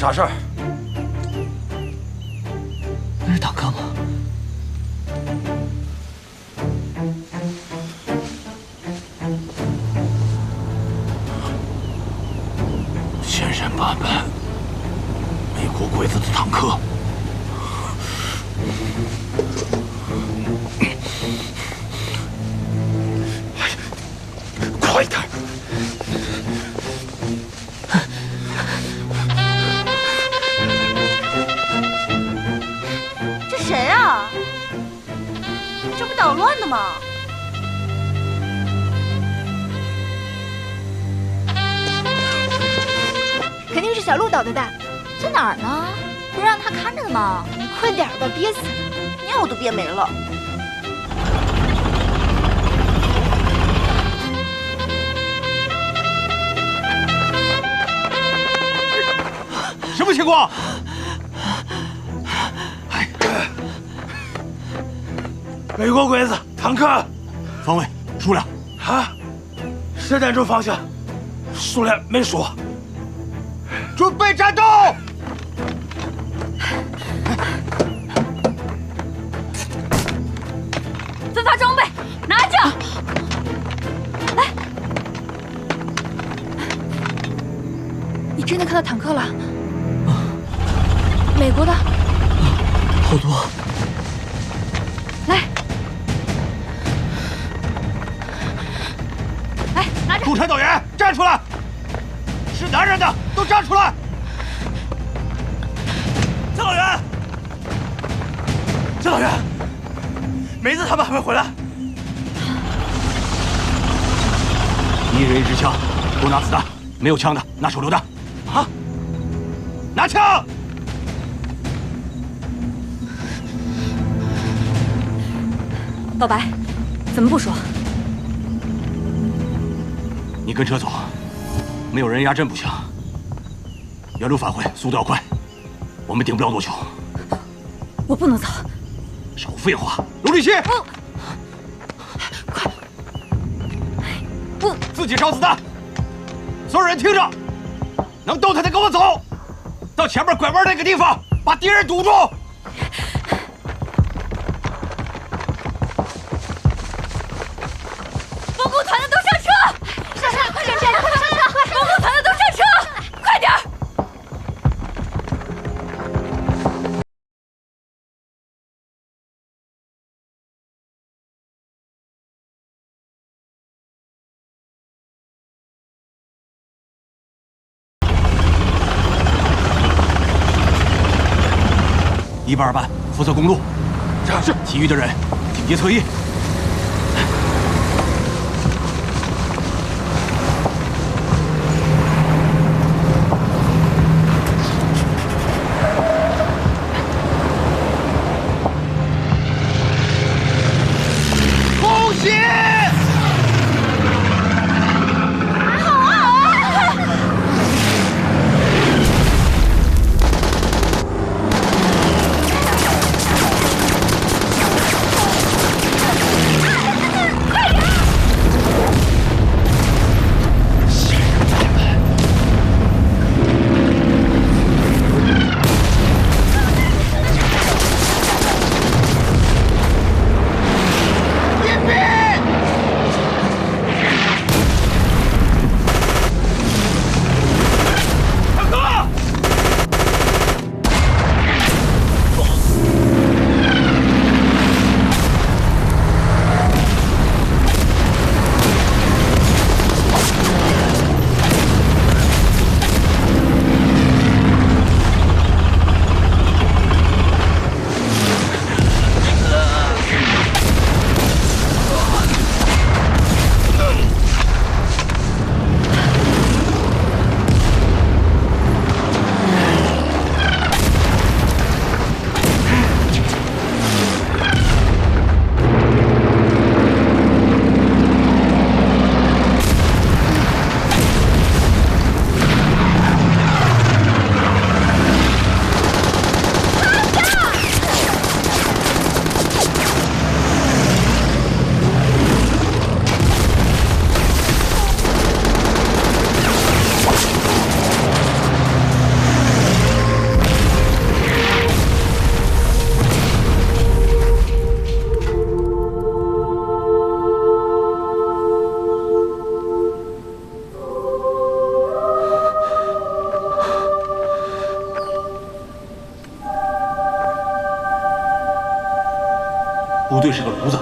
啥事儿？那是坦克吗？千山万般，美国鬼子的坦克。快点！这谁啊？这不捣乱的吗？肯定是小鹿捣的蛋。在哪儿呢？不是让他看着的吗？你快点吧，憋死了！尿我都憋没了。什么情况？美国鬼子坦克，方位、数量啊，射弹中方向，数量没数。准备战斗！分发装备，拿着。来，你真的看到坦克了？美国的。好多。来，来拿着。督战斗员站出来！是男人的都站出来！教导员，教导员，梅子他们还没回来。一人一支枪，多拿子弹，没有枪的拿手榴弹。啊！拿枪！老白，怎么不说？你跟车走，没有人压阵不行。原路返回，速度要快，我们顶不了多久。我不能走。少废话，罗立新，快！不，自己烧子弹。所有人听着，能动弹的跟我走，到前面拐弯那个地方，把敌人堵住。防空团的都上车！上车，快点，快上车！快！防空团的都上车！快点！1班、2班负责公路，是。其余的人警戒侧翼。恭喜！部队是个炉子，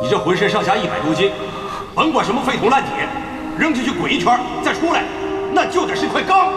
你这浑身上下100多斤，甭管什么废铜烂铁，扔进去滚一圈再出来，那就得是块钢。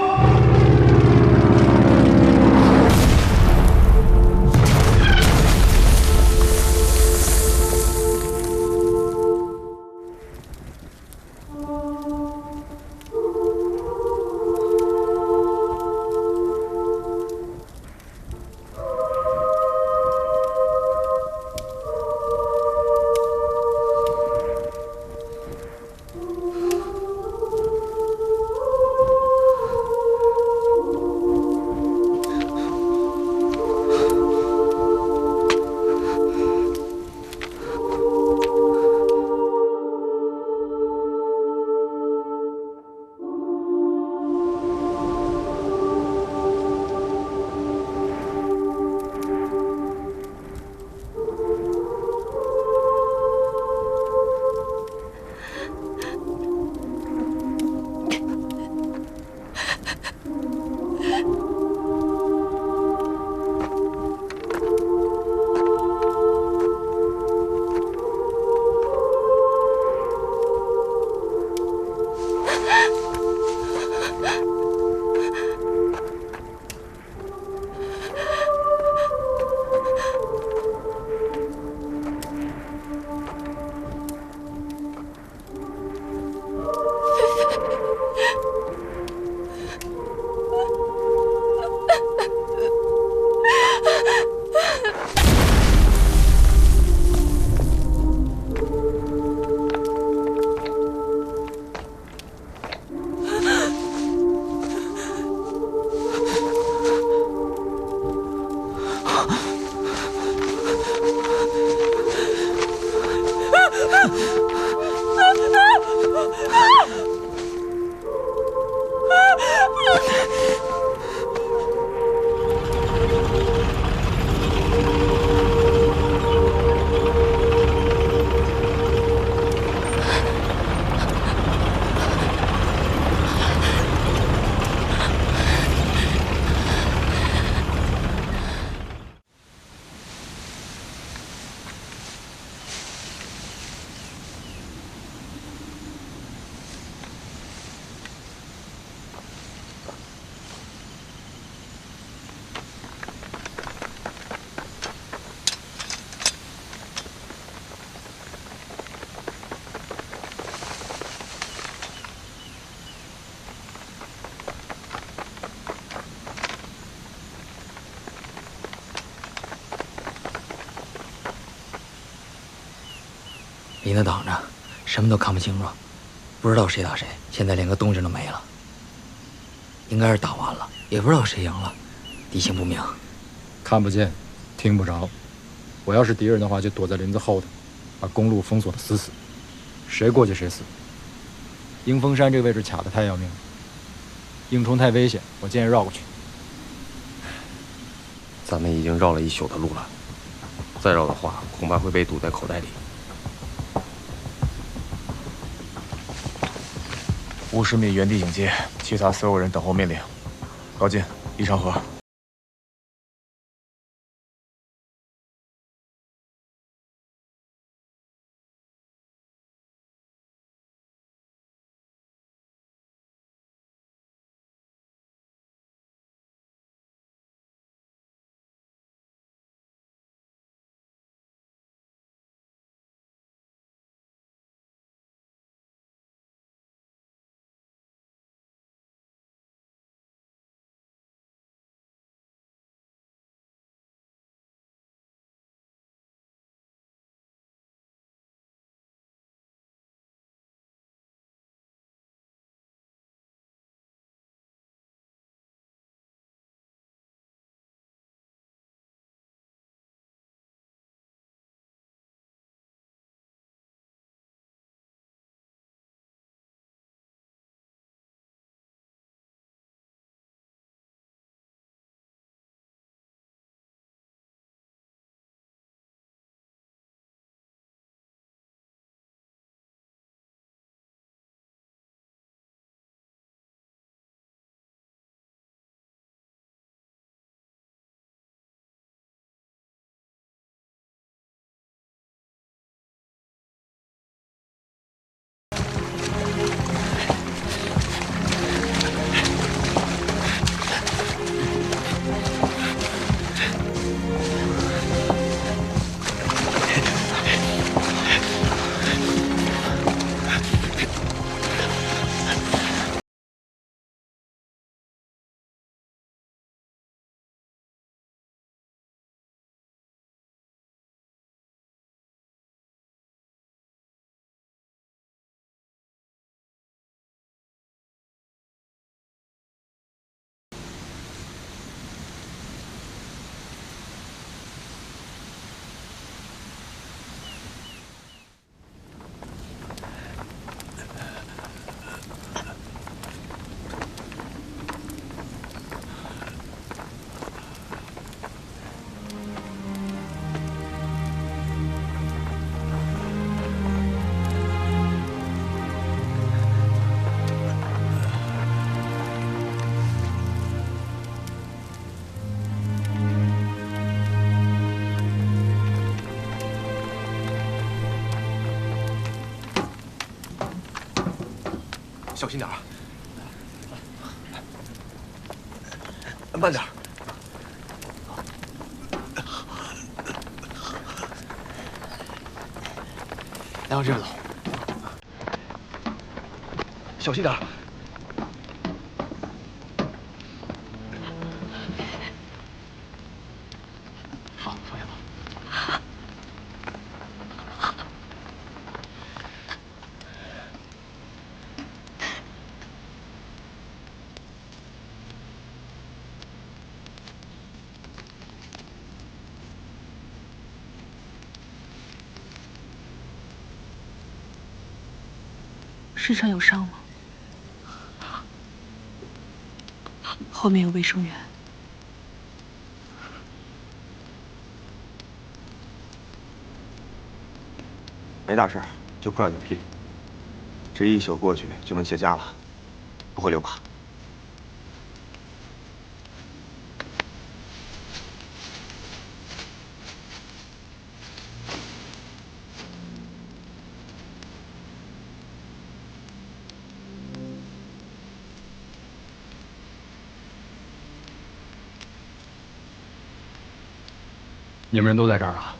离那挡着，什么都看不清楚，不知道谁打谁，现在连个动静都没了。应该是打完了，也不知道谁赢了，地形不明，看不见，听不着。我要是敌人的话，就躲在林子后头，把公路封锁得死死，谁过去谁死。迎风山这个位置卡得太要命了，硬冲太危险，我建议绕过去。咱们已经绕了1宿的路了，再绕的话，恐怕会被堵在口袋里。50米原地警戒，其他所有人等候命令。高进，离长河。小心点啊！慢点。来，往这边走。小心点。好，放下吧。身上有伤吗？后面有卫生员。没大事，就破了点皮。这一宿过去就能结痂了，不会留疤。你们人都在这儿啊？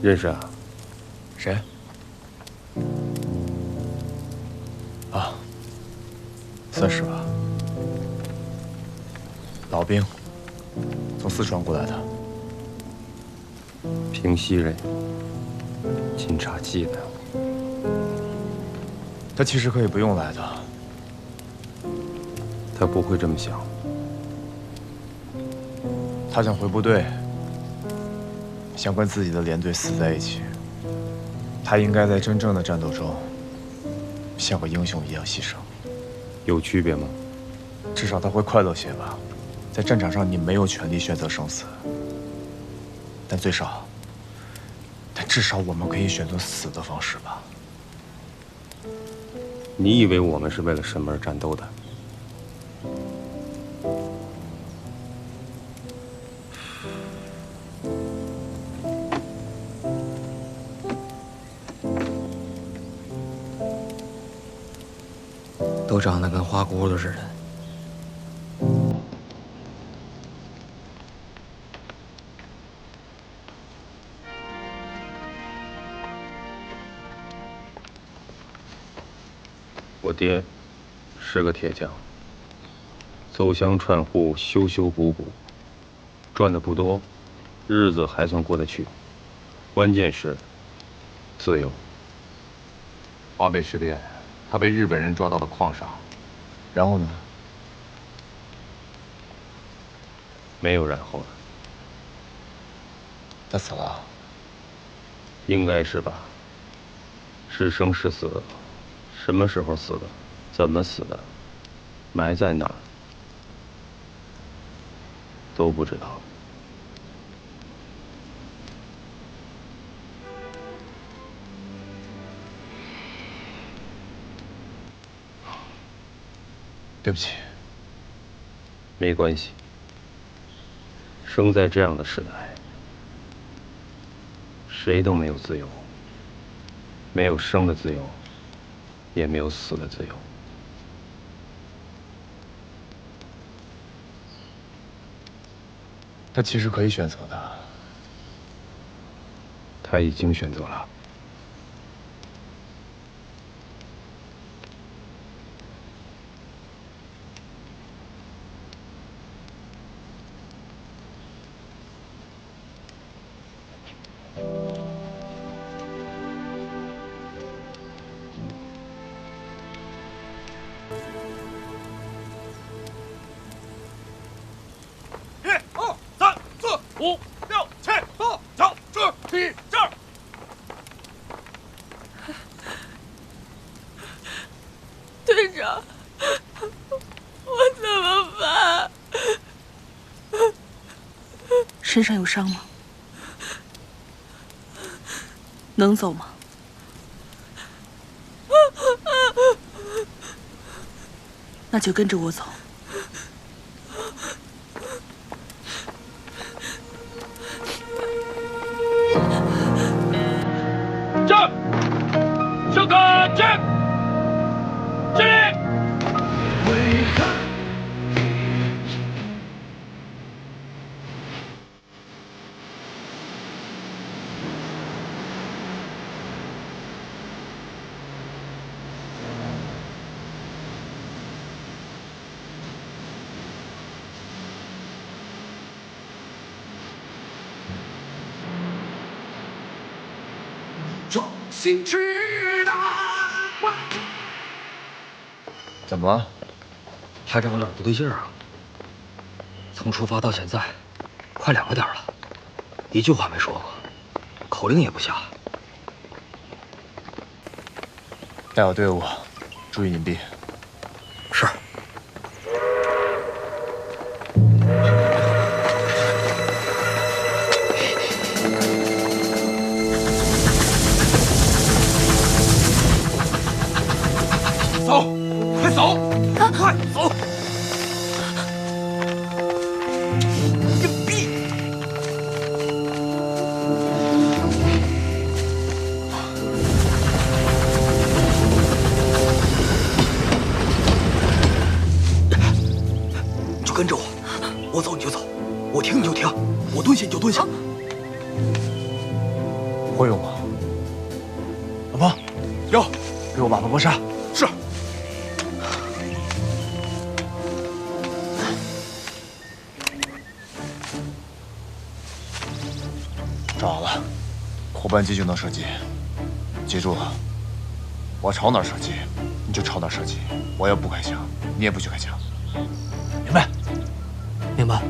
认识啊？谁？啊，算是吧。老兵，从四川过来的。平西人，警察系的。他其实可以不用来的。他不会这么想。他想回部队，想跟自己的连队死在一起。他应该在真正的战斗中，像个英雄一样牺牲。有区别吗？至少他会快乐些吧。在战场上，你没有权利选择生死，但至少我们可以选择死的方式吧。你以为我们是为了什么而战斗的？都长得跟花骨朵似的。我爹是个铁匠，走乡串户，修修补补，赚的不多，日子还算过得去。关键是自由。华北事变，他被日本人抓到了矿上，然后呢？没有然后了。他死了？应该是吧。是生是死，什么时候死的，怎么死的，埋在哪儿，都不知道。对不起。没关系。生在这样的时代，谁都没有自由，没有生的自由，也没有死的自由。他其实可以选择的。他已经选择了。5、6、7、8、9、10、11、12。队长，我怎么办？身上有伤吗？能走吗？那就跟着我走。站，向看齐，敬礼。怎么了？排长有点不对劲儿啊！从出发到现在，快2个点了，一句话没说过，口令也不下。带好队伍，注意隐蔽。是。走，快走，快走！隐蔽。就跟着我，我走你就走，我停你就停，我蹲下你就蹲下。会用吗？老婆，有，给我把波波杀。是。找好了，后半击就能射击。记住了，我朝哪儿射击，你就朝哪儿射击。我要不开枪，你也不许开枪。明白？明白。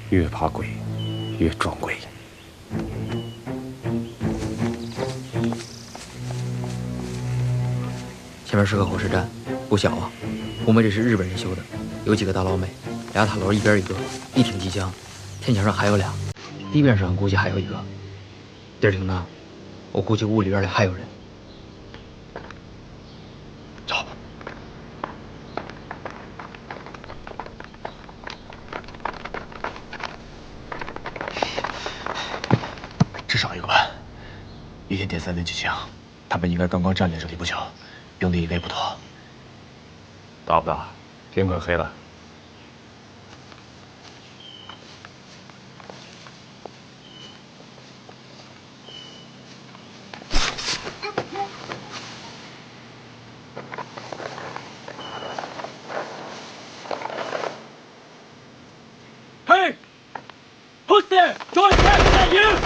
越怕鬼，越装鬼。前面是个火车站，不小啊。红梅这是日本人修的，有几个大老美，2塔楼一边一个，一挺机枪。天桥上还有俩，地面上估计还有一个。地儿挺大，我估计屋里边还有人。走。至少1个班，一天点3连举枪，他们应该刚刚占领这里不久，兵力应该不多。大不大？天快黑了。Hey! Who's there? Join back, is that you?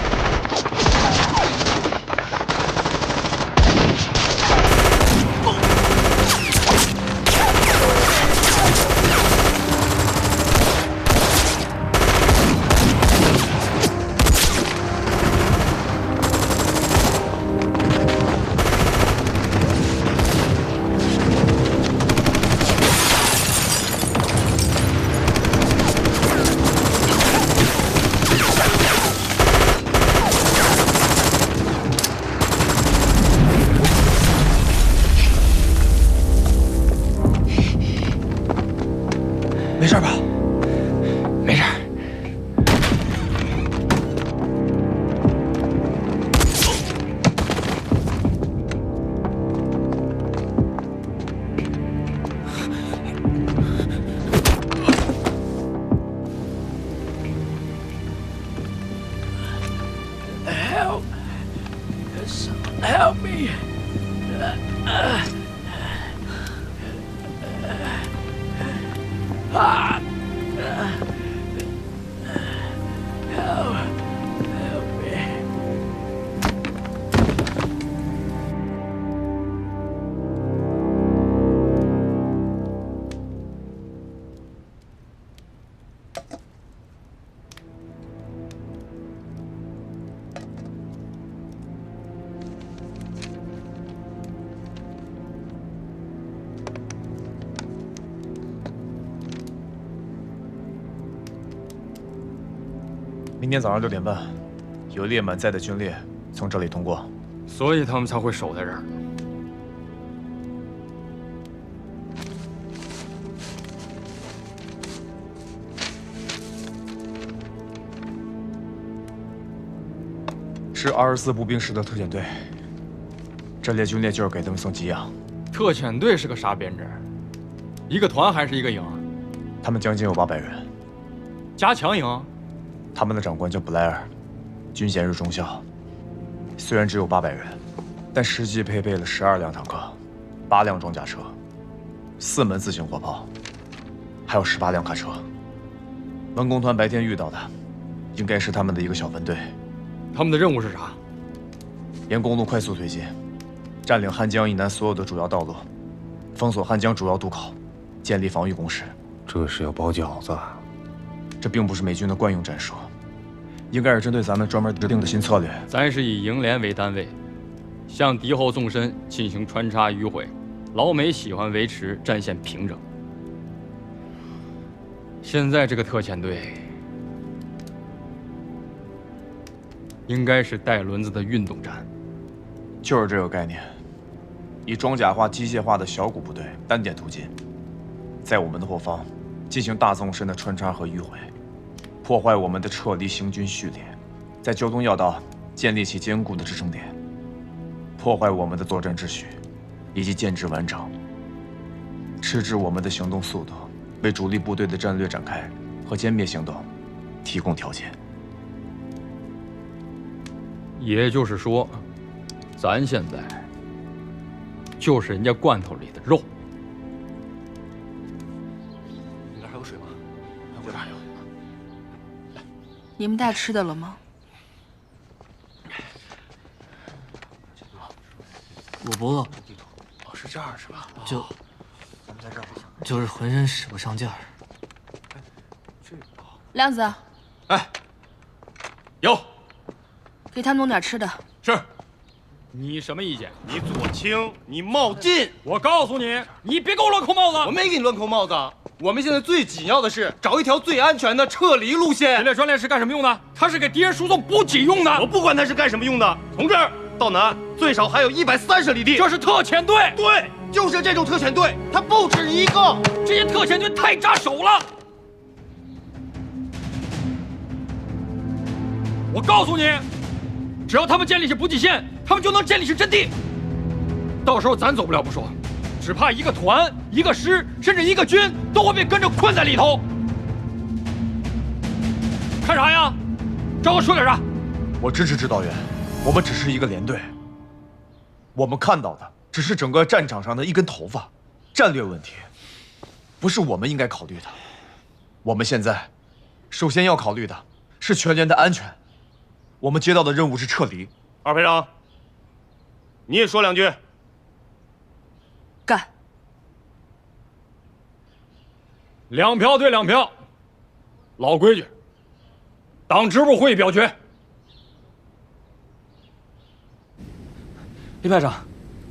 没事吧？没事。Help me! Help me! 明天早上6点半，有列满载的军列从这里通过，所以他们才会守在这儿。是24步兵师的特遣队，这列军列就是给他们送给养。特遣队是个啥编制？一个团还是一个营？他们将近有800人。加强营？他们的长官叫布莱尔，军衔是中校。虽然只有800人，但实际配备了12辆坦克、8辆装甲车、4门自行火炮，还有18辆卡车。文工团白天遇到的，应该是他们的一个小分队。他们的任务是啥？沿公路快速推进，占领汉江以南所有的主要道路，封锁汉江主要渡口，建立防御工事。这是要包饺子。这并不是美军的惯用战术，应该是针对咱们专门制定的新策略。咱是以营连为单位，向敌后纵深进行穿插迂回。老美喜欢维持战线平整。现在这个特遣队，应该是带轮子的运动战。就是这个概念，以装甲化、机械化的小股部队单点突进，在我们的后方进行大纵深的穿插和迂回，破坏我们的撤离行军序列，在交通要道建立起坚固的支撑点，破坏我们的作战秩序以及建制完整，迟滞我们的行动速度，为主力部队的战略展开和歼灭行动提供条件。也就是说，咱现在就是人家罐头里的肉。你那还有水吗？我这还有。你们带吃的了吗？我不饿。哦，是这儿是吧？咱们在这儿不行。就是浑身使不上劲儿。亮子，哎，有。给他们弄点吃的。是。你什么意见？你左倾，你冒进！我告诉你，你别给我乱扣帽子！我没给你乱扣帽子。我们现在最紧要的是找一条最安全的撤离路线。这列专列是干什么用的？它是给敌人输送补给用的。我不管它是干什么用的，从这儿到南最少还有130里地。这是特遣队。对，就是这种特遣队，它不止一个。这些特遣队太扎手了。我告诉你，只要他们建立起补给线，他们就能建立起阵地。到时候咱走不了不说，只怕一个团、一个师，甚至一个军都会被跟着困在里头。看啥呀？找我说点啥？我支持指导员，我们只是一个连队。我们看到的只是整个战场上的一根头发，战略问题，不是我们应该考虑的。我们现在首先要考虑的是全连的安全。我们接到的任务是撤离。二排长，你也说两句。干。2票对2票，老规矩，党支部会议表决。李排长，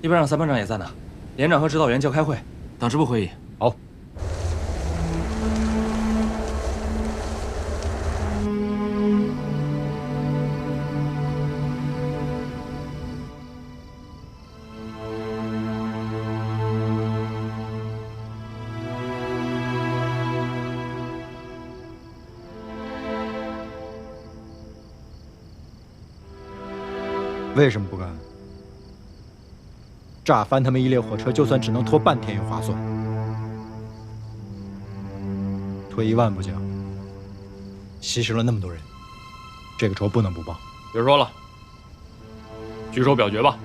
一班长、3班长也在呢，连长和指导员叫开会，党支部会议。好。为什么不干？炸翻他们一列火车，就算只能拖半天也划算。退1万步讲，牺牲了那么多人，这个仇不能不报。别说了，举手表决吧。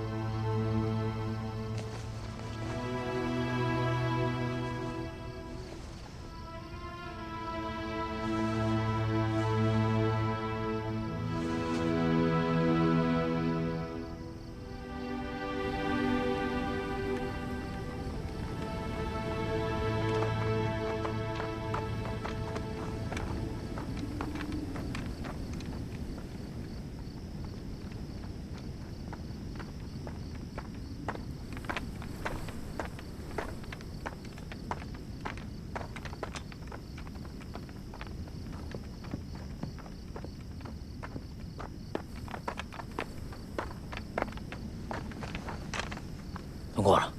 通过了。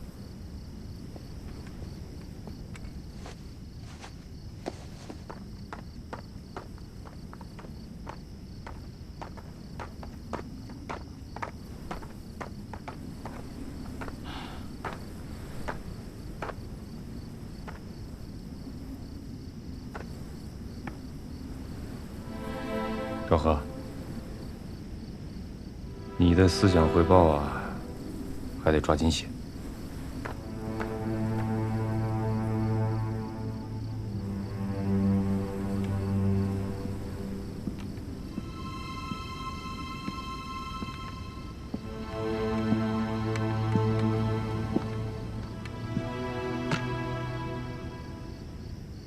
赵和，你的思想汇报啊，还得抓紧写。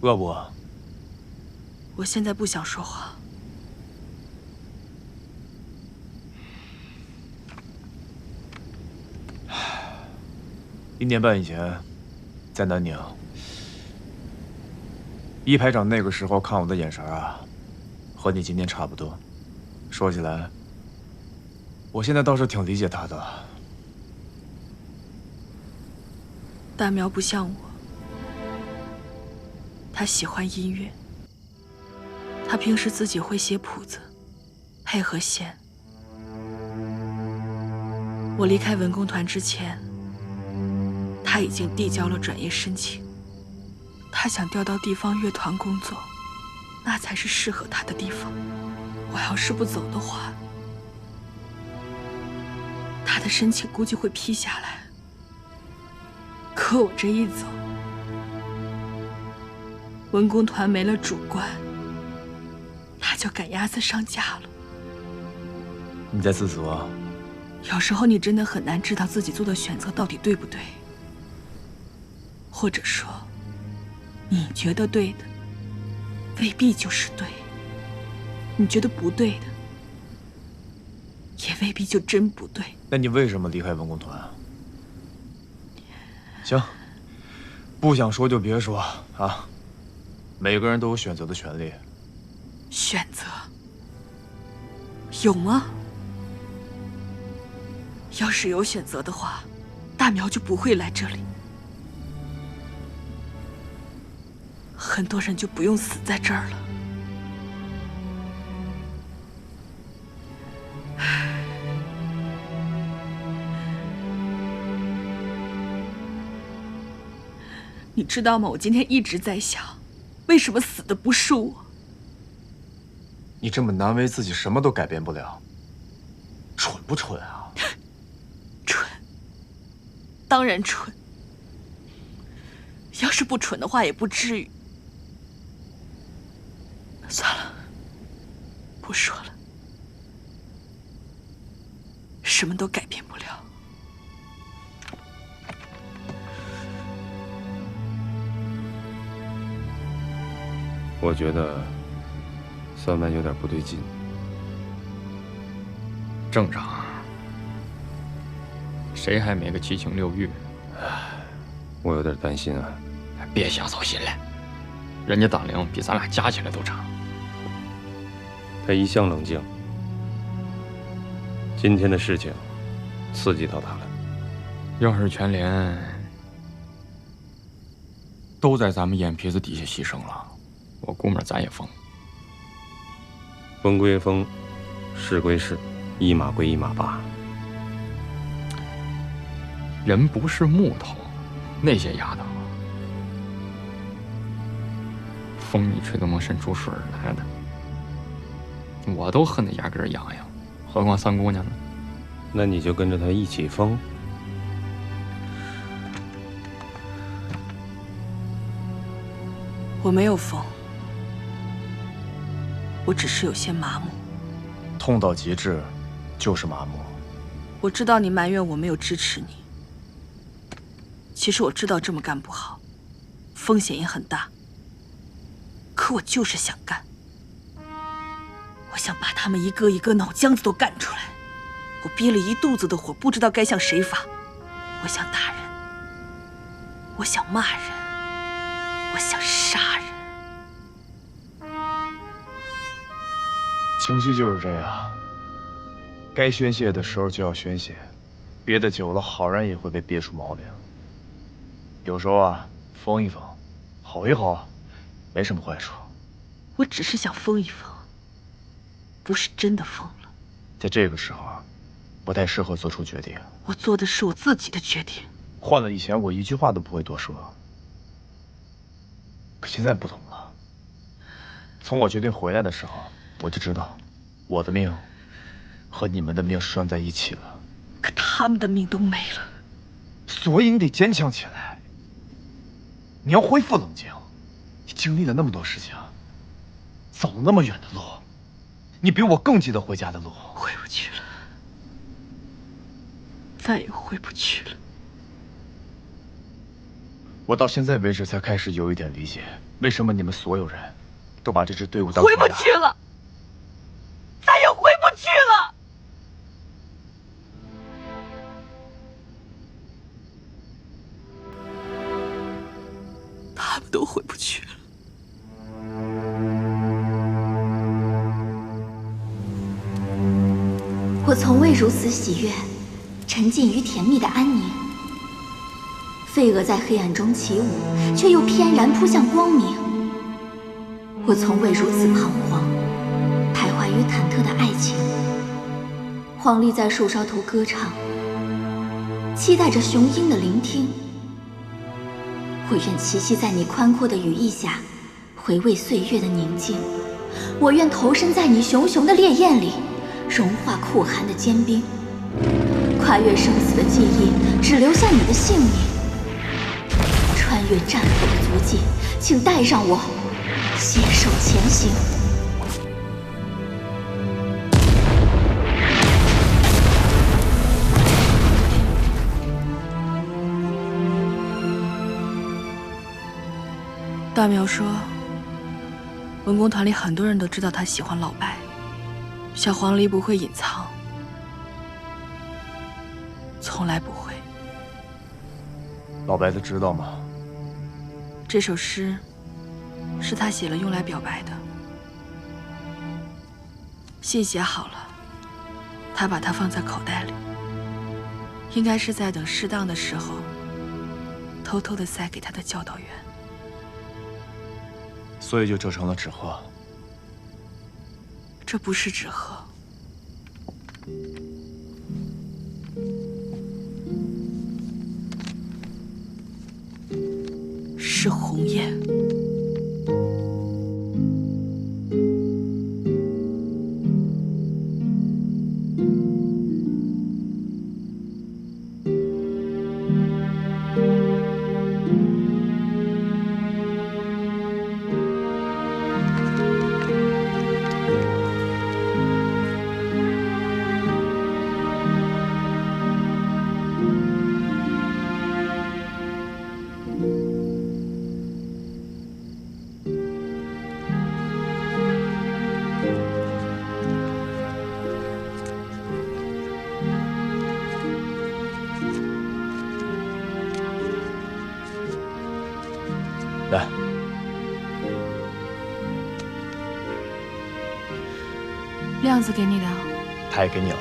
饿不？我现在不想说话。1年半以前，在南宁，一排长那个时候看我的眼神啊，和你今天差不多。说起来，我现在倒是挺理解他的。大苗不像我，他喜欢音乐，他平时自己会写谱子，配和弦。我离开文工团之前，他已经递交了转业申请。他想调到地方乐团工作，那才是适合他的地方。我要是不走的话，他的申请估计会批下来。可我这一走，文工团没了主官，他就赶鸭子上架了。你在自责？有时候你真的很难知道自己做的选择到底对不对，或者说，你觉得对的，未必就是对；你觉得不对的，也未必就真不对。那你为什么离开文工团？行，不想说就别说啊。每个人都有选择的权利。选择有吗？要是有选择的话，大苗就不会来这里，很多人就不用死在这儿了。你知道吗？我今天一直在想，为什么死的不是我？你这么难为自己，什么都改变不了，蠢不蠢啊？蠢，当然蠢。要是不蠢的话，也不至于。算了，不说了，什么都改变不了。我觉得3万有点不对劲。正常，谁还没个7情6欲？我有点担心啊。别瞎操心了，人家党龄比咱俩加起来都长。他一向冷静，今天的事情刺激到他了。要是全连都在咱们眼皮子底下牺牲了，我估摸咱也疯。风归风，事归事，一码归一码吧。人不是木头，那些丫头，风一吹都能渗出水来的。我都恨得牙根痒痒，何况三姑娘呢？那你就跟着她一起疯。我没有疯，我只是有些麻木。痛到极致，就是麻木。我知道你埋怨我没有支持你，其实我知道这么干不好，风险也很大。可我就是想干，我想把他们一个一个脑浆子都干出来。我憋了一肚子的火，不知道该向谁发。我想打人，我想骂人，我想杀人。情绪就是这样，该宣泄的时候就要宣泄，憋得久了，好人也会被憋出毛病。有时候啊，疯一疯，吼一吼，没什么坏处。我只是想疯一疯，不是真的疯了。在这个时候啊，不太适合做出决定。我做的是我自己的决定。换了以前，我一句话都不会多说。可现在不同了。从我决定回来的时候，我就知道，我的命和你们的命是拴在一起了。可他们的命都没了，所以你得坚强起来。你要恢复冷静。你经历了那么多事情，走了那么远的路，你比我更记得回家的路。回不去了，再也回不去了。我到现在为止才开始有一点理解，为什么你们所有人都把这支队伍当回不去了，再也回不去了。他们都回不去了。我从未如此喜悦，沉浸于甜蜜的安宁。飞蛾在黑暗中起舞，却又翩然扑向光明。我从未如此彷徨，徘徊于忐忑的爱情。黄鹂在树梢头歌唱，期待着雄鹰的聆听。我愿栖息在你宽阔的羽翼下，回味岁月的宁静。我愿投身在你熊熊的烈焰里，融化酷寒的坚冰。跨越生死的记忆，只留下你的姓名。穿越战火的足迹，请带上我，携手前行。大苗说，文工团里很多人都知道他喜欢老白，小黄鹂不会隐藏，从来不会。老白他知道吗？这首诗是他写了用来表白的，信写好了，他把它放在口袋里，应该是在等适当的时候，偷偷地塞给他的教导员。所以就折成了纸鹤。这不是纸鹤，是鸿雁。来，亮子给你的，他也给你了。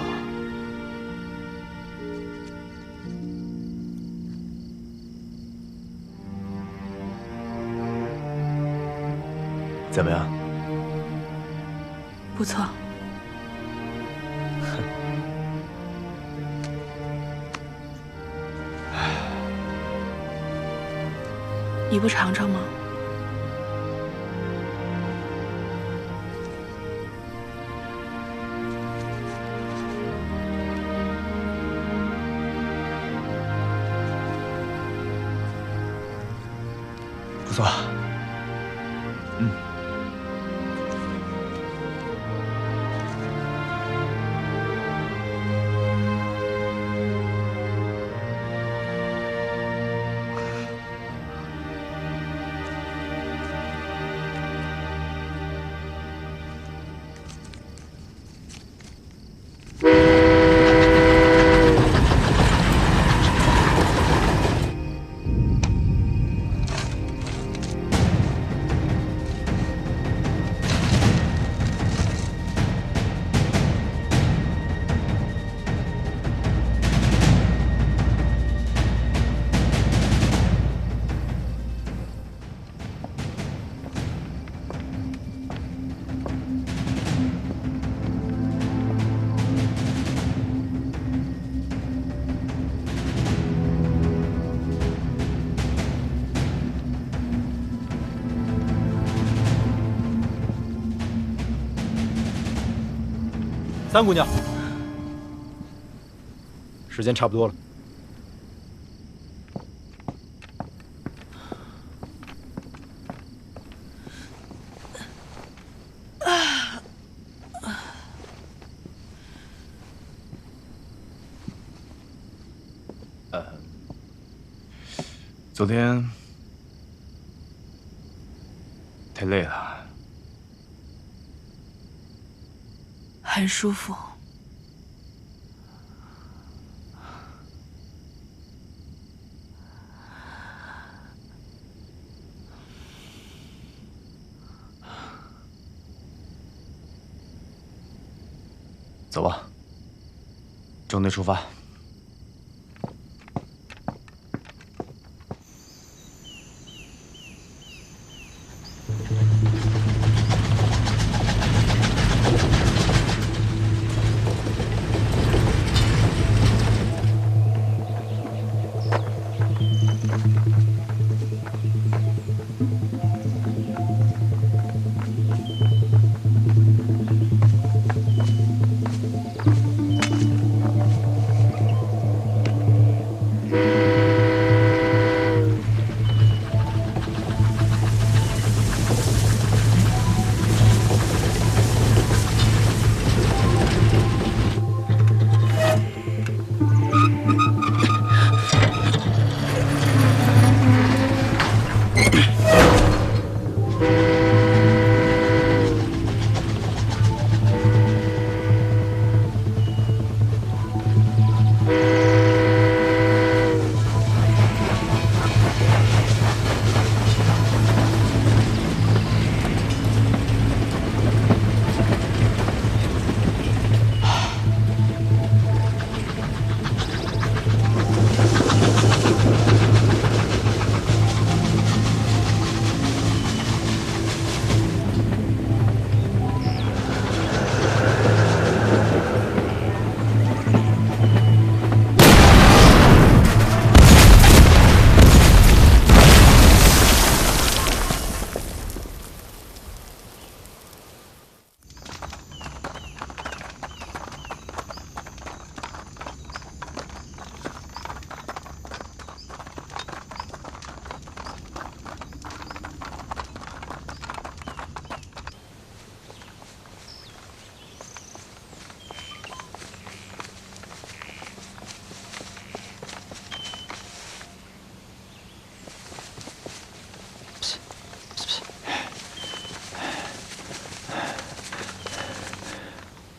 怎么样？不错。你不尝尝吗？不错。嗯。三姑娘，时间差不多了。昨天太累了。很舒服。走吧，中队出发。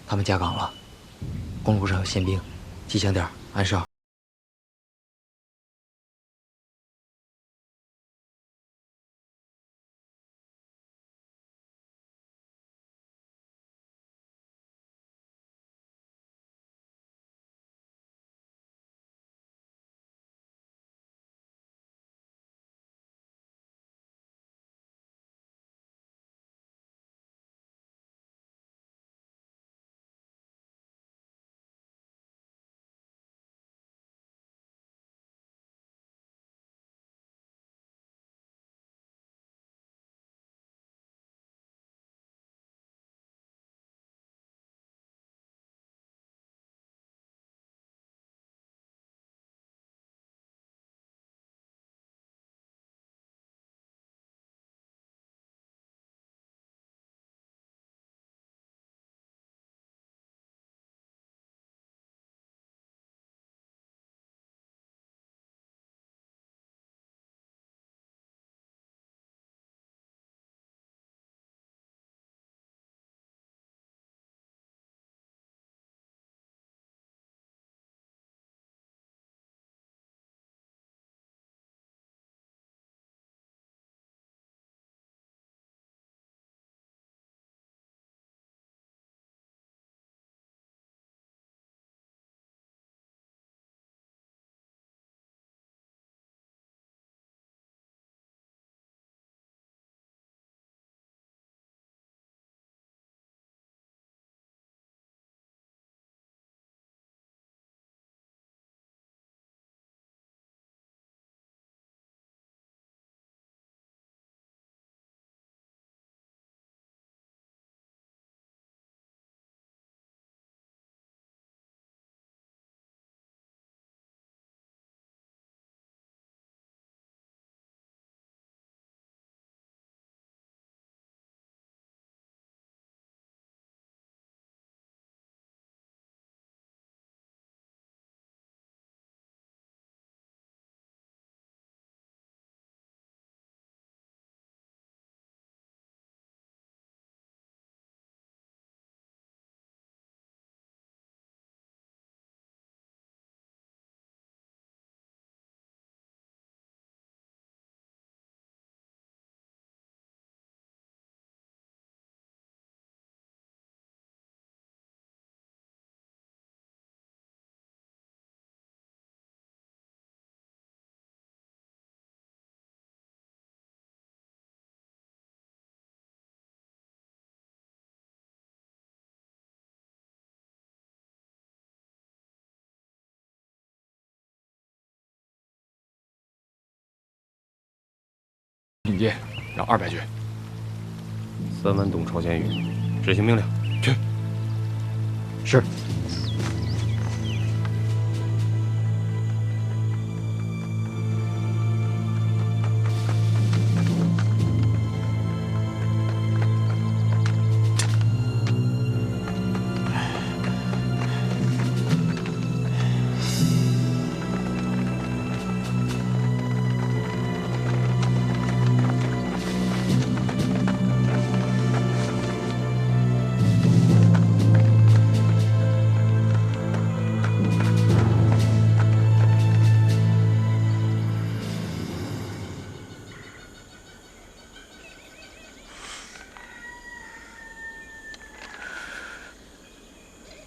他们加岗了，公路上有宪兵，机枪点，安哨。领地，让200军。3万东朝鲜语，执行命令。去。是。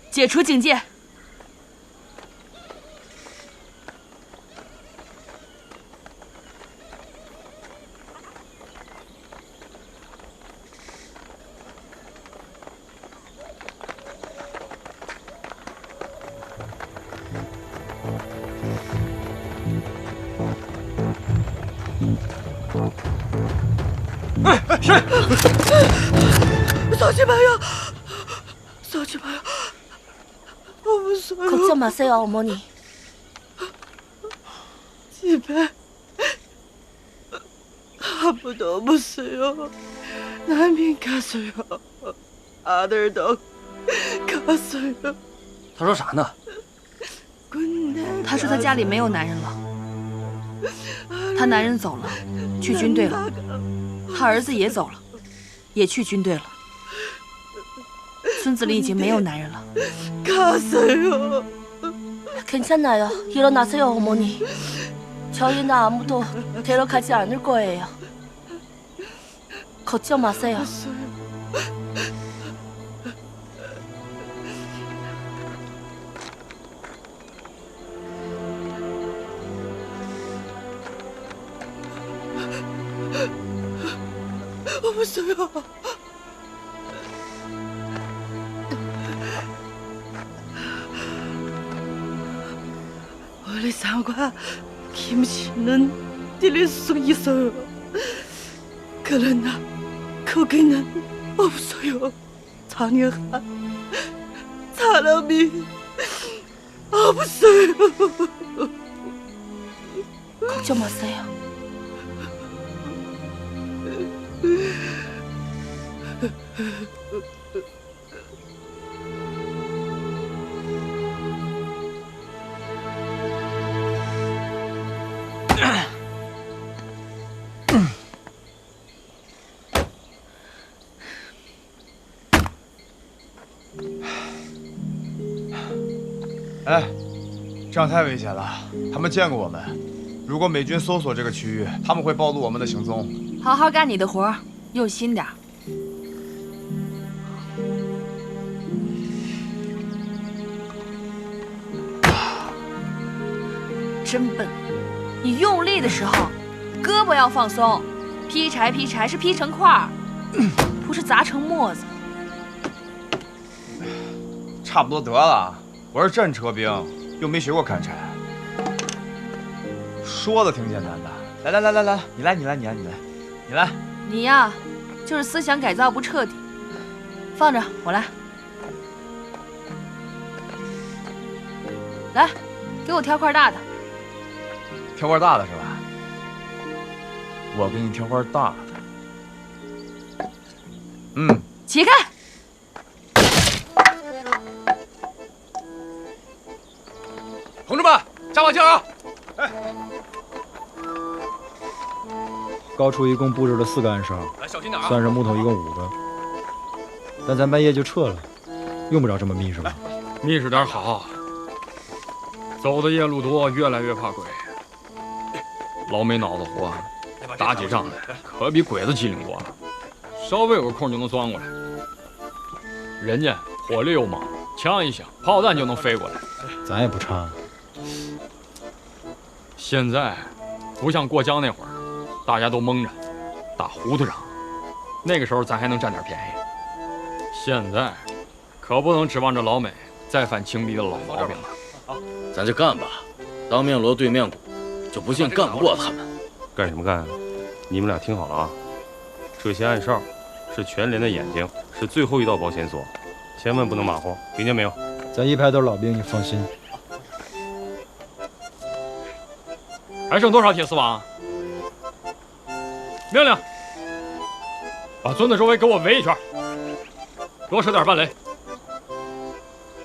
解除警戒。谁？쏘지 마요. 쏘지 마요. 없어요. 걱정 마세요, 어머니. 집에 아무도 없어요. 남인 갔어요. 아들도 갔어요. 他说啥呢？他说他家里没有男人了，他男人走了，去军队了，他儿子也走了，也去军队了。村子里已经没有男人了。 갔어요. 괜찮아요. 일어나세요, 어머니. 저희는 아무도 데려가지 않을 거예요. 걱정 마세요. 없어요. 우리 상과 김씨는 들릴 수 있어요. 그러나 거기는 없어요. 장혁한 사람이 없어요. 걱정 마세요.哎，这样太危险了，他们见过我们。如果美军搜索这个区域，他们会暴露我们的行踪。好好干你的活，用心点。真笨！你用力的时候，胳膊要放松。劈柴劈柴是劈成块儿，不是砸成沫子。差不多得了。 我是战车兵，又没学过砍柴，说的挺简单的。来，你来。你呀，就是思想改造不彻底。放着，我来。来，给我挑块大的。挑块大的是吧？我给你挑块大的。嗯。起开！ 同志们，加把劲啊！哎，高处一共布置了4个暗哨，来小心点啊！算上木头一共5个。但咱半夜就撤了，用不着这么密实吧？密实点好。走的夜路多，越来越怕鬼。老美脑子活，打起仗来可比鬼子机灵多了，稍微有个空就能钻过来。人家火力又猛，枪一响，炮弹就能飞过来。咱也不差。 现在不像过江那会儿，大家都蒙着，打糊涂仗。那个时候咱还能占点便宜。现在可不能指望着老美再犯轻敌的老毛病了。咱就干吧，当面锣对面鼓，就不信干不过他们。干什么干啊？你们俩听好了啊，这些暗哨是全连的眼睛，是最后一道保险锁，千万不能马虎，听见没有？咱一排都是老兵，你放心。还剩多少铁丝网？命令，把村子周围给我围一圈，多设点半雷。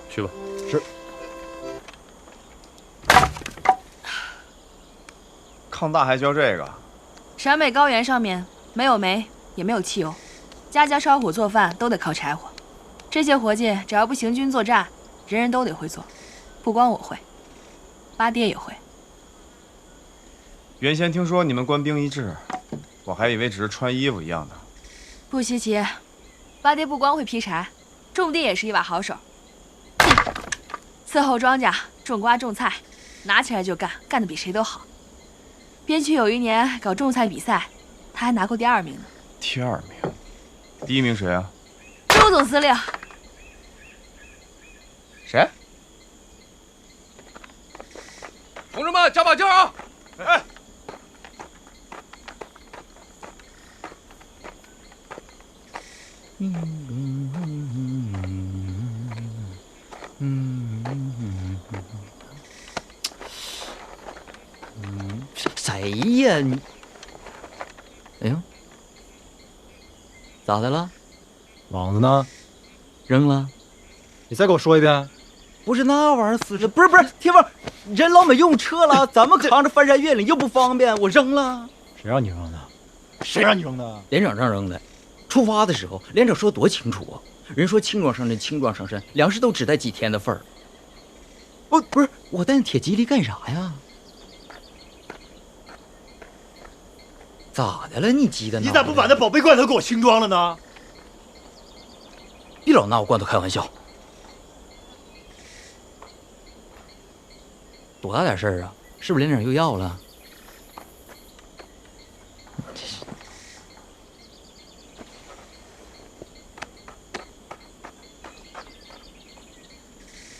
去吧。是。抗大还教这个？陕北高原上面没有煤，也没有汽油，家家烧火做饭都得靠柴火。这些活计只要不行军作战，人人都得会做，不光我会，八爹也会。原先听说你们官兵一致，我还以为只是穿衣服一样的。不稀奇，八爹不光会劈柴，种地也是一把好手。伺候庄稼、种瓜、种菜，拿起来就干，干得比谁都好。边区有一年搞种菜比赛，他还拿过第2名呢。第2名，第1名谁啊？周总司令。谁？同志们，加把劲啊！哎。谁呀你？哎呦，咋的了？网子呢？扔了。你再给我说一遍。不是那玩意儿死了，不是铁峰，人老没用撤了，咱们扛着翻山越岭又不方便，我扔了。谁让你扔的？谁让你扔的？连长让扔的。出发的时候，连长说多清楚啊！人说轻装上阵，轻装上阵，粮食都只带几天的份儿。不是我带铁蒺藜干啥呀？咋的了？你急的呢？你咋不把那宝贝罐头给我轻装了呢？别老拿我罐头开玩笑。多大点事儿啊？是不是连长又要了？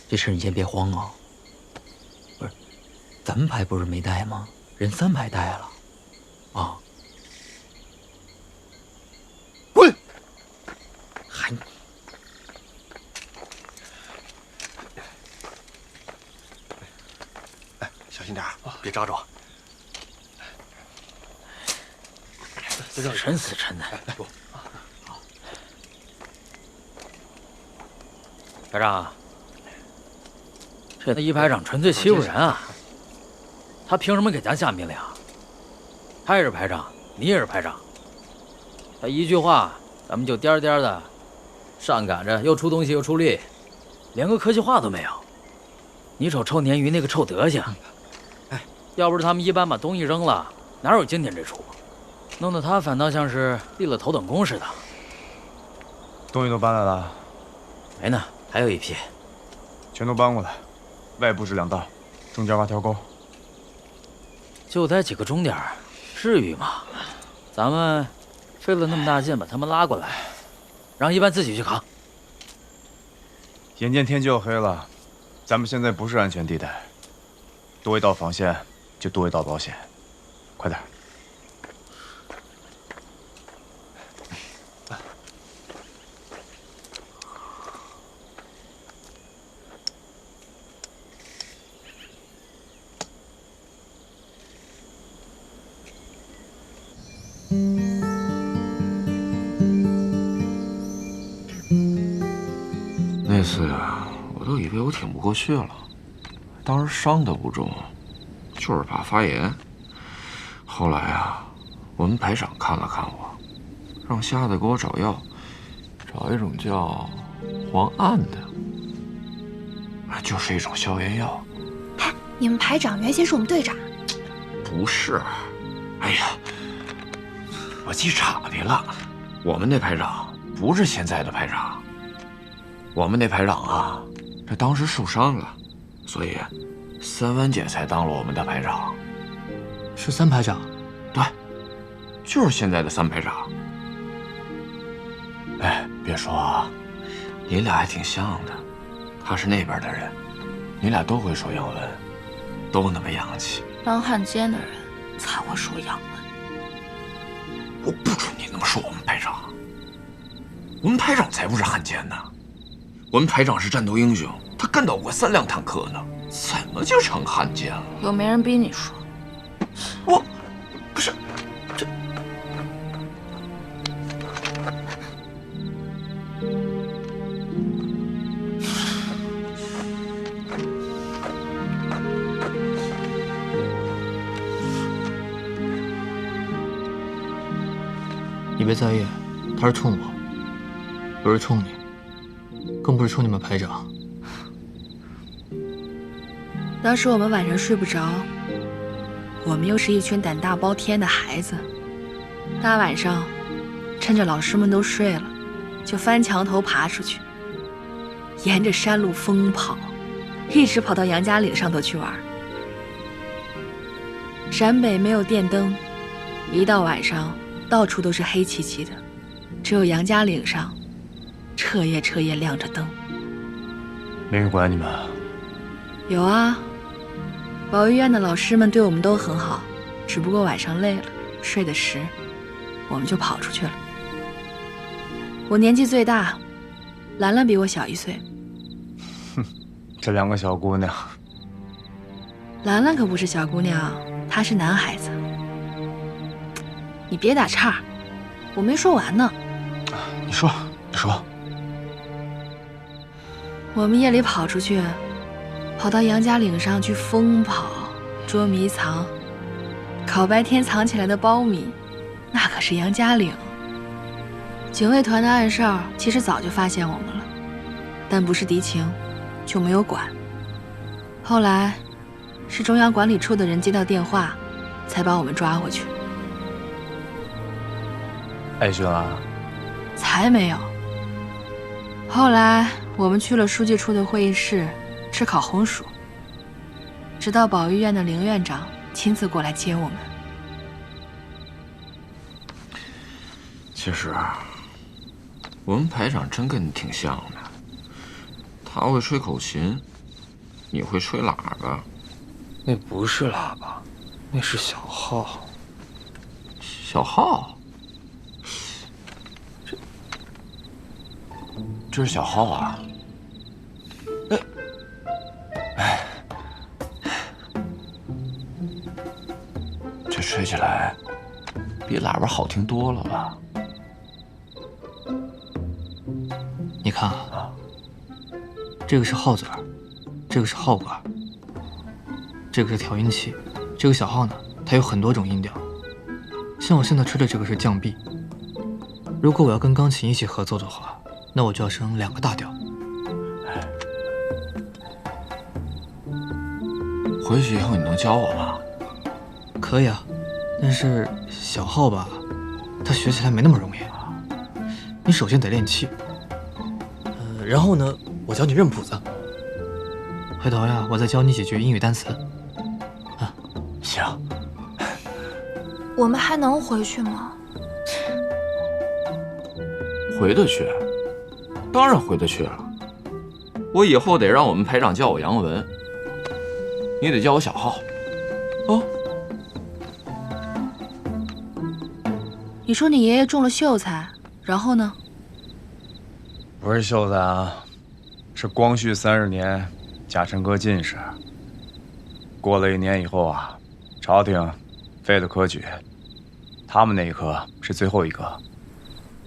这事儿你先别慌啊。不是，咱们排不是没带吗？人3排带了，啊。滚！还。小心点别扎着。死沉死沉的。排长，这一排长纯粹欺负人啊！他凭什么给咱下命令？他也是排长，你也是排长。他一句话，咱们就颠颠的，上赶着又出东西又出力，连个客气话都没有。你瞅臭鲶鱼那个臭德行！要不是他们一般把东西扔了，哪有今天这出？弄得他反倒像是立了头等功似的。东西都搬来了？没呢，还有一批。全都搬过来，外部是2道，中间挖条沟。就带几个钟点，至于吗？咱们费了那么大劲把他们拉过来，让一班自己去扛。眼见天就要黑了，咱们现在不是安全地带，多一道防线就多一道保险，快点。那次呀，我都以为我挺不过去了，当时伤得不重，就是怕发炎。后来啊，我们排长看了看我，让瞎子给我找药，找一种叫磺胺的，就是一种消炎药。你们排长原先是我们队长？不是，哎呀，我记岔的了。我们那排长不是现在的排长，我们那排长啊，这当时受伤了，所以3文姐才当了我们的排长。是3排长？对，就是现在的3排长。哎，别说啊，你俩还挺像的。他是那边的人，你俩都会说洋文，都那么洋气。当汉奸的人才会说洋文。我不准你那么说我们排长。我们排长才不是汉奸呢，我们排长是战斗英雄，他干倒过3辆坦克呢，怎么就成汉奸了？又没人逼你说。我，不是，这。你别在意，他是冲我，不是冲你，更不是冲你们排长。当时我们晚上睡不着，我们又是一群胆大包天的孩子，大晚上趁着老师们都睡了，就翻墙头爬出去，沿着山路疯跑，一直跑到杨家岭上头去玩。陕北没有电灯，一到晚上到处都是黑漆漆的，只有杨家岭上彻夜亮着灯。没人管你们？有啊，保育院的老师们对我们都很好，只不过晚上累了，睡得迟，我们就跑出去了。我年纪最大，兰兰比我小1岁。哼，这2个小姑娘。兰兰可不是小姑娘，她是男孩子。你别打岔，我没说完呢。你说。我们夜里跑出去，跑到杨家岭上去疯跑、捉迷藏，烤白天藏起来的苞米，那可是杨家岭。警卫团的暗哨其实早就发现我们了，但不是敌情，就没有管。后来是中央管理处的人接到电话，才把我们抓回去。挨训了？才没有。后来我们去了书记处的会议室吃烤红薯，直到保育院的凌院长亲自过来接我们。其实我们排长真跟你挺像的，他会吹口琴，你会吹喇叭。那不是喇叭，那是小号。小号？这是小号啊！这吹起来比喇叭好听多了吧？你看啊，这个是号嘴儿，这个是号管，这个是调音器，这个小号呢，它有很多种音调。像我现在吹的这个是降 B， 如果我要跟钢琴一起合作的话，那我就要升2个大调。回去以后你能教我吗？可以啊，但是小号吧，它学起来没那么容易。你首先得练气，然后呢，我教你认谱子。回头呀，我再教你几句英语单词。啊，行。我们还能回去吗？回得去，当然回得去了。我以后得让我们排长叫我杨文，你得叫我小号，哦。你说你爷爷中了秀才，然后呢？不是秀才啊，是光绪30年，甲辰科进士。过了1年以后啊，朝廷废了科举，他们那一科是最后一科，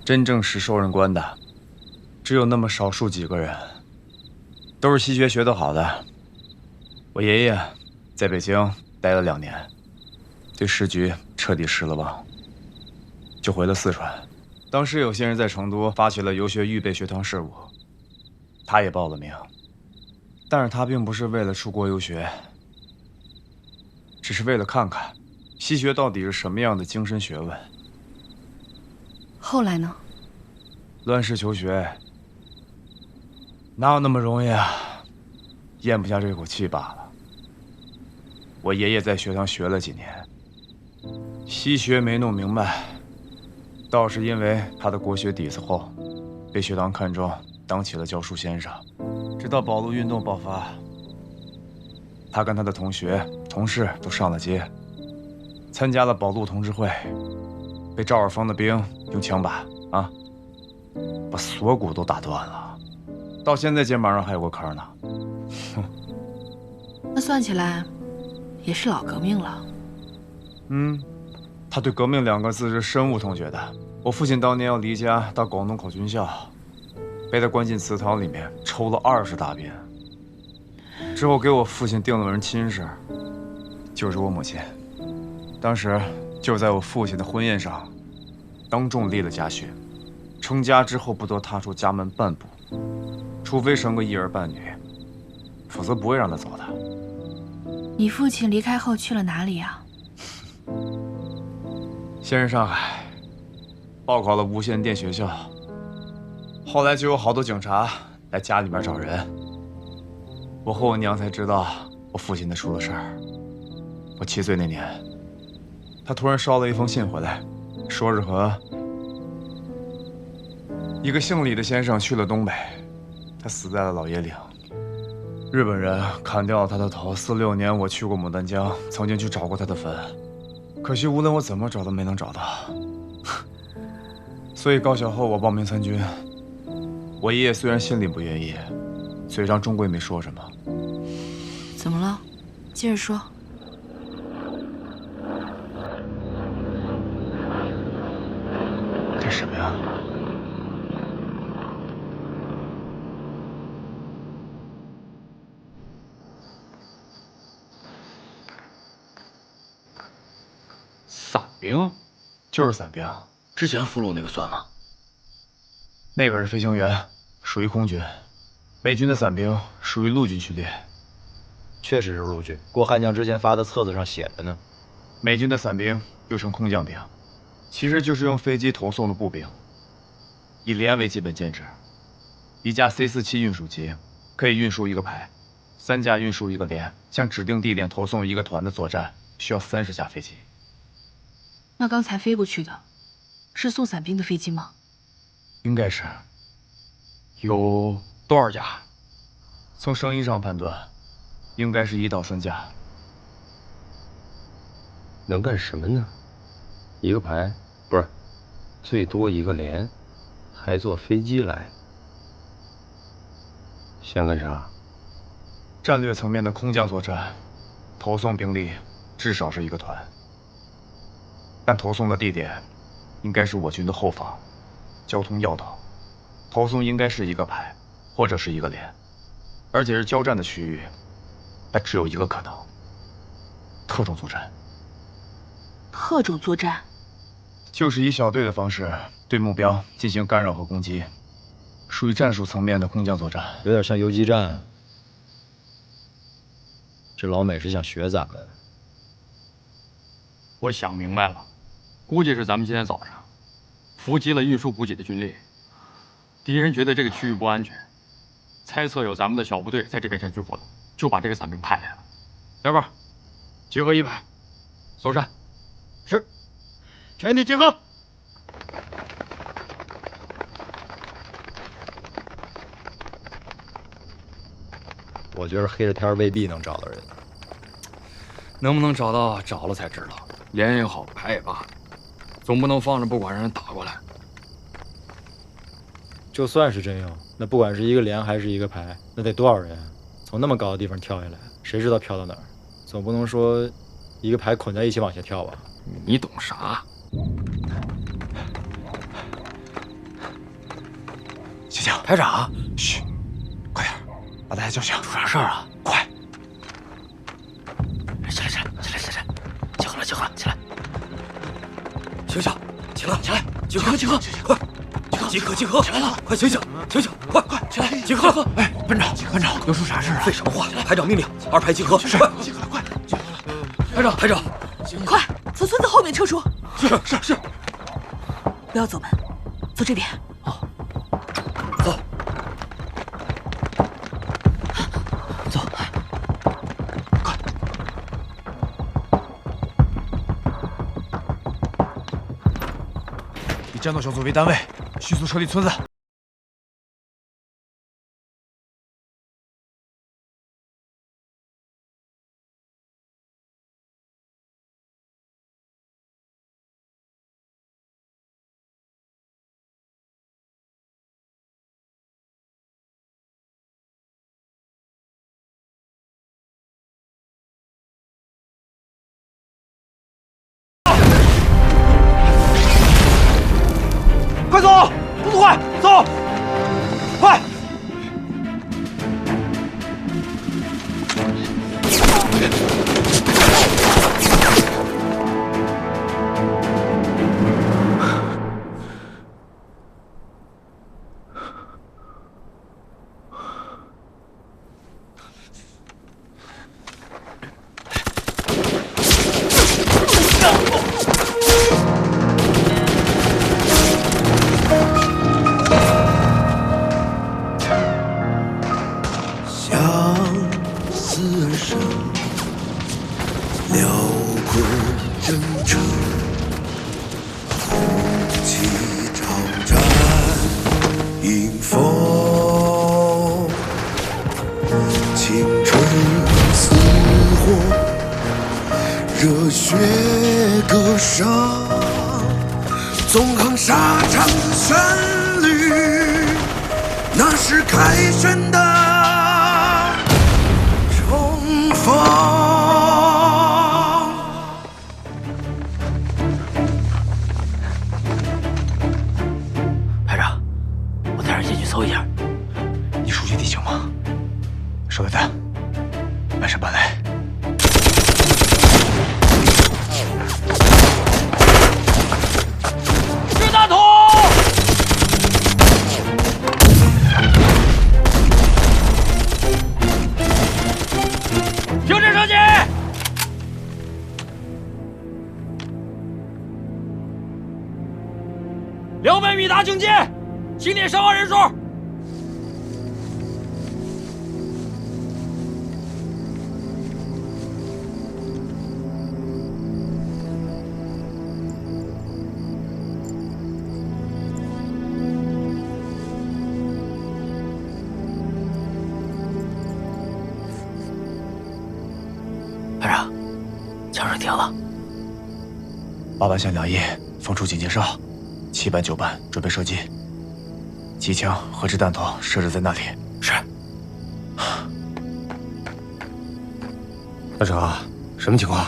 真正是受任官的，只有那么少数几个人，都是西学学得好的。我爷爷在北京待了2年，对时局彻底失了望，就回了四川。当时有些人在成都发起了游学预备学堂事务，他也报了名，但是他并不是为了出国游学，只是为了看看西学到底是什么样的精深学问。后来呢？乱世求学，哪有那么容易啊？咽不下这口气罢了。我爷爷在学堂学了几年，西学没弄明白，倒是因为他的国学底子厚，被学堂看中，当起了教书先生。直到保路运动爆发，他跟他的同学、同事都上了街，参加了保路同志会，被赵二房的兵用枪把啊，把锁骨都打断了，到现在肩膀上还有个坑呢。哼，那算起来，也是老革命了。他对革命2个字是深恶痛绝的。我父亲当年要离家到广东考军校，被他关进祠堂里面抽了20大鞭，之后给我父亲定了门亲事，就是我母亲。当时就在我父亲的婚宴上，当众立了家训，成家之后不得踏出家门半步，除非生个1儿半女，否则不会让他走的。你父亲离开后去了哪里啊？先是上海，报考了无线电学校，后来就有好多警察来家里面找人。我和我娘才知道我父亲他出了事儿。我7岁那年，他突然捎了一封信回来，说是和一个姓李的先生去了东北，他死在了老爷岭。日本人砍掉了他的头。46年，我去过牡丹江，曾经去找过他的坟，可惜无论我怎么找都没能找到。所以高小后我报名参军。我爷爷虽然心里不愿意，嘴上终归没说什么。怎么了？接着说。这什么呀？伞兵？就是伞兵。之前俘虏那个算吗？那个是飞行员，属于空军。美军的伞兵属于陆军序列。确实是陆军，郭悍将之前发的册子上写着呢。美军的伞兵又称空降兵，其实就是用飞机投送的步兵，以连为基本建制。1架 C-47运输机可以运输1个排，3架运输1个连，向指定地点投送1个团的作战需要30架飞机。那刚才飞过去的，是送伞兵的飞机吗？应该是。有多少架？从声音上判断，应该是1到3架。能干什么呢？1个排，不是，最多1个连，还坐飞机来，想干啥？战略层面的空降作战，投送兵力至少是1个团，但投送的地点应该是我军的后方，交通要道，投送应该是1个排或者是1个连，而且是交战的区域，但只有1个可能：特种作战。特种作战就是以小队的方式对目标进行干扰和攻击，属于战术层面的空降作战，有点像游击战。这老美是想学咱们。我想明白了，估计是咱们今天早上伏击了运输补给的军力，敌人觉得这个区域不安全，猜测有咱们的小部队在这边山区活动，就把这个伞兵派来了。小宝，集合1排，搜山。是，全体集合。我觉得黑着天未必能找到人。能不能找到，找了才知道。连也好，排也罢，总不能放着不管让人打过来。就算是真有，那不管是1个连还是1个排，那得多少人？从那么高的地方跳下来，谁知道飘到哪儿？总不能说1个排捆在一起往下跳吧？你懂啥？醒醒，排长，嘘，快点，把大家叫醒。出啥事儿啊？快！起来，集合了，起来！醒，起来，集合，快！集合！起来了，快醒，快起来！集合！哎，班长，又出啥事啊？废什么话？排长命令，2排集合，快！集合了，快！排长，快从村子后面撤出。是。不要走门，走这边。走。快！以战斗小组为单位，迅速撤离村子。走，快！热血歌声，纵横沙场的旋律，那是凯旋的冲锋。排长，我带人进去搜一下。你熟悉地形吗？手榴弹，满山搬来。 大桶！停止射击！200米达警戒，清点伤亡人数。排长，枪声停了。8班向2翼放出警戒哨，7班、9班准备射击。机枪和掷弹头设置在那里。是。大成，什么情况？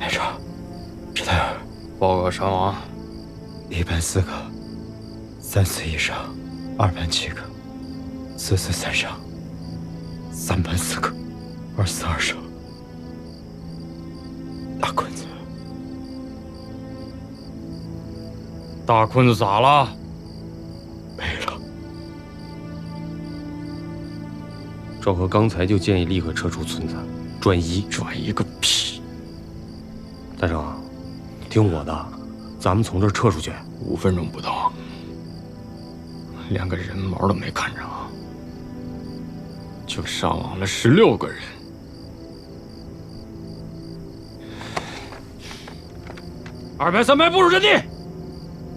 排长，皮特尔，报告伤亡，1班4个，3死1伤，2班7个。 4死3伤，3班4个，2死2伤。大坤子，大坤子咋了？没了。赵和刚才就建议立刻撤出村子，转移。转移个屁！大成，听我的，咱们从这儿撤出去。5分钟不到，连个人毛都没看着。 就伤亡了16个人。200、3排部署阵地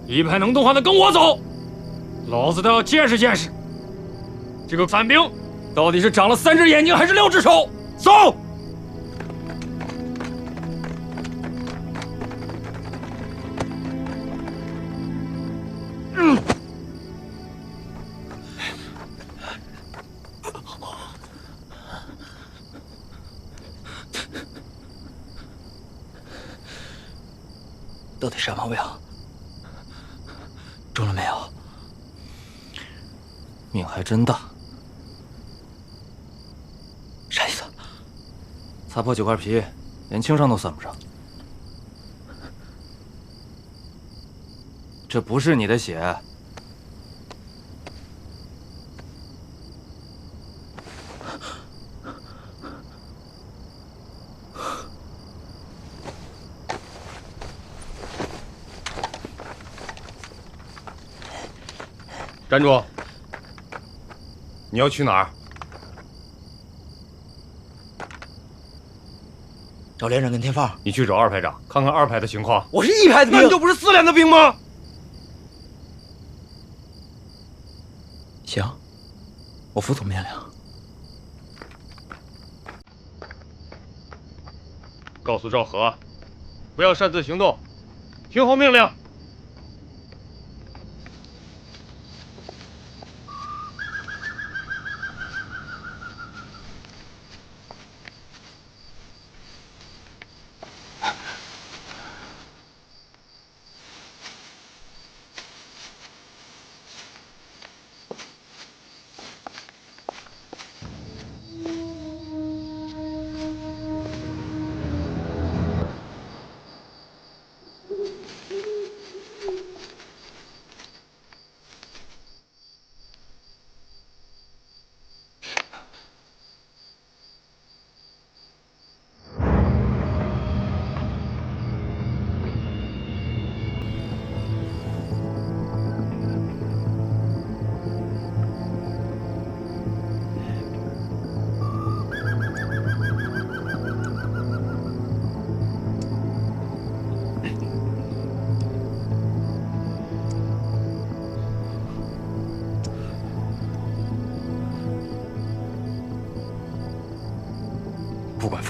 ，1排能动换的跟我走，老子都要见识见识，这个伞兵到底是长了3只眼睛还是6只手？走！到底啥毛病？中了没有？命还真大。啥意思？擦破9块皮，连轻伤都算不上。这不是你的血。站住！你要去哪儿？找连长跟天放。你去找2排长，看看2排的情况。我是1排的兵，那你就不是4连的兵吗？行，我服从命令。告诉赵和，不要擅自行动，听候命令。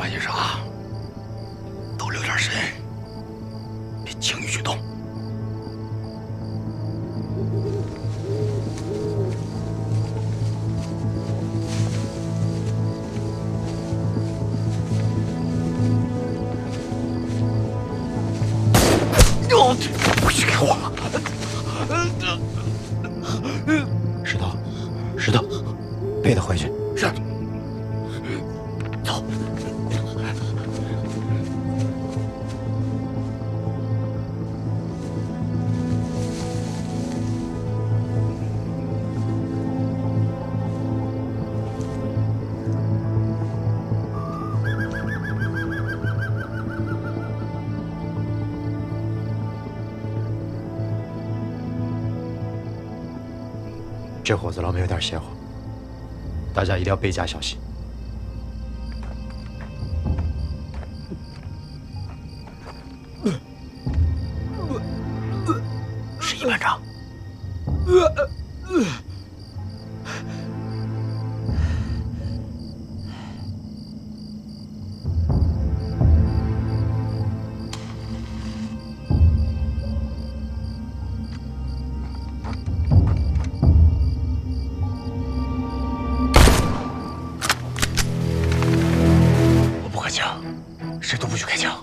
发现啥，都留点神，别轻易举动。回去给我！石头，背他回去。是。走。这伙子老美有点邪乎，大家一定要倍加小心。是一班长。谁都不许开枪。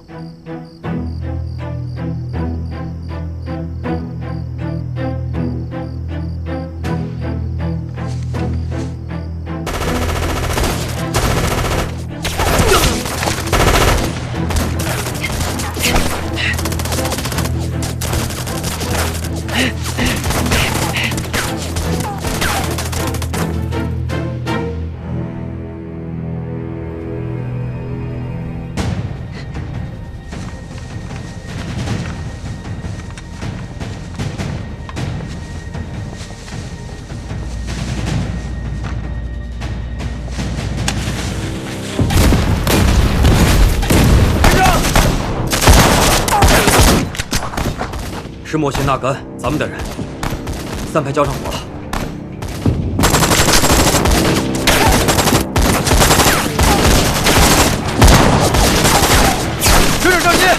是莫辛纳甘，咱们的人。3排交上火了。追着上街！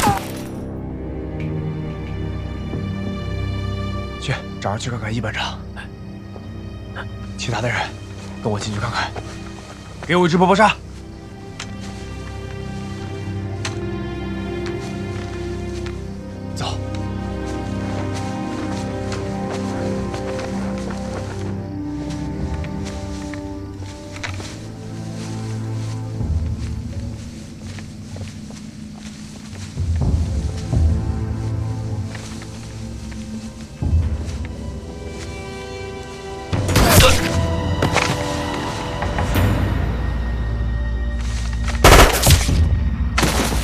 去，找人去看看一班长。其他的人，跟我进去看看。给我一支波波沙。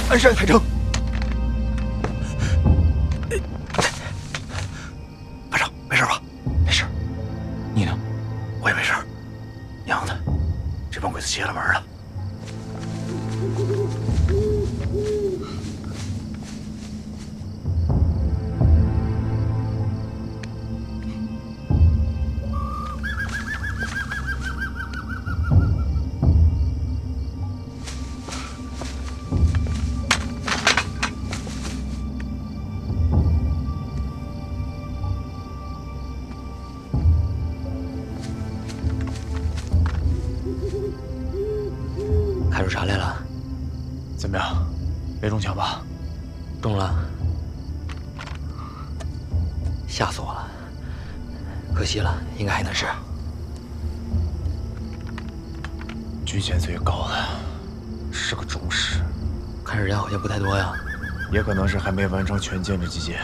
鞍山海城，班长，没事吧？没事。你呢？我也没事。娘的，这帮鬼子邪了门了。看出啥来了？怎么样？没中枪吧？中了，吓死我了！可惜了，应该还能是。军衔最高的是个中士，看着人好像不太多呀。也可能是还没完成全建制集结。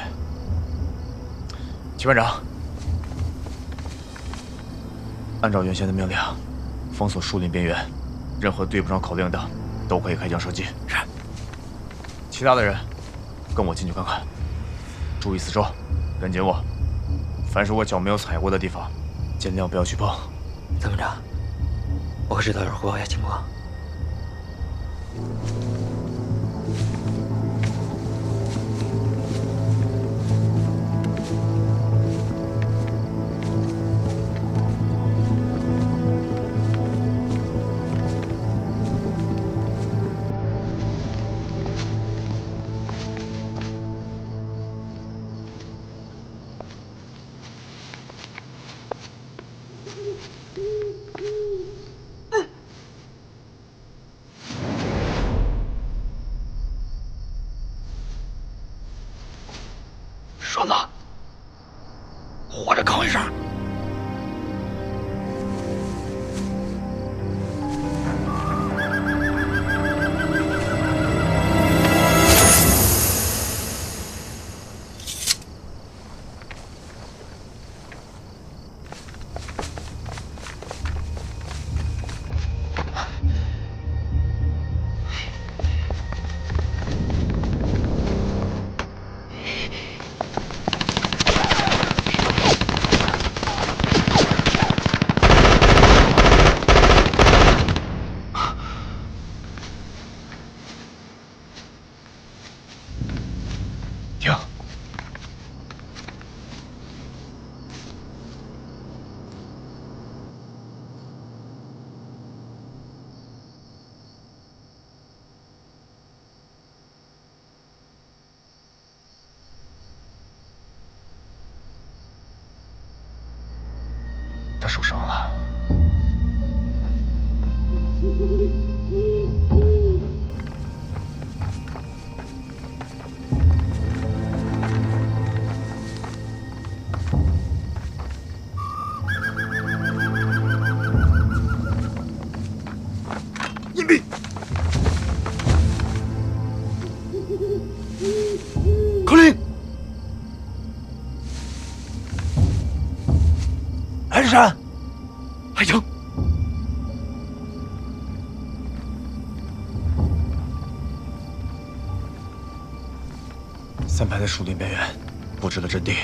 齐班长，按照原先的命令，封锁树林边缘。 任何对不上口令的，都可以开枪射击。是。其他的人，跟我进去看看，注意四周，跟紧我。凡是我脚没有踩过的地方，尽量不要去碰。参谋长，我和指导员汇报一下情况。栓子，活着吭一声。停！他受伤了。隐蔽！口令！安山，海城。三排在树林边缘布置了阵地，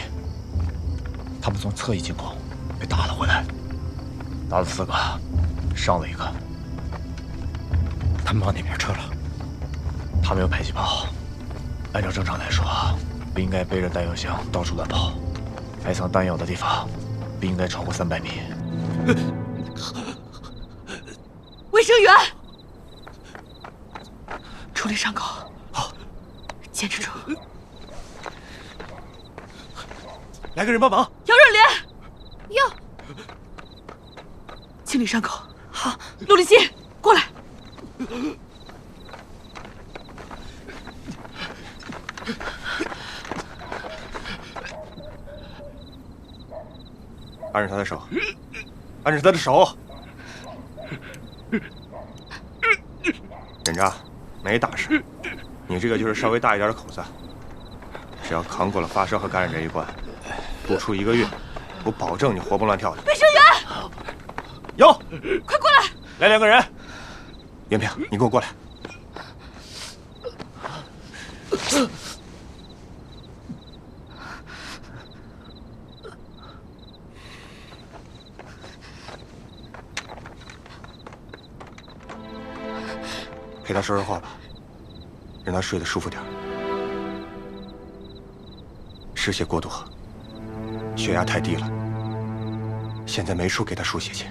他们从侧翼进攻，被打了回来，打了4个，伤了1个。他们往哪边撤了？他们有迫击炮，按照正常来说，不应该背着弹药箱到处乱跑，埋藏弹药的地方不应该超过300米。卫生员，处理伤口。好，坚持住。来个人帮忙。姚润莲，哟，清理伤口。好，陆立新，过来。按着他的手，按着他的手。人渣，没大事，你这个就是稍微大一点的口子，只要扛过了发烧和感染这一关，不出1个月，我保证你活蹦乱跳的。卫生员，有，快过来！来2个人。袁平，你给我过来。陪他说说话吧，让他睡得舒服点。失血过多，血压太低了，现在没处给他输血去。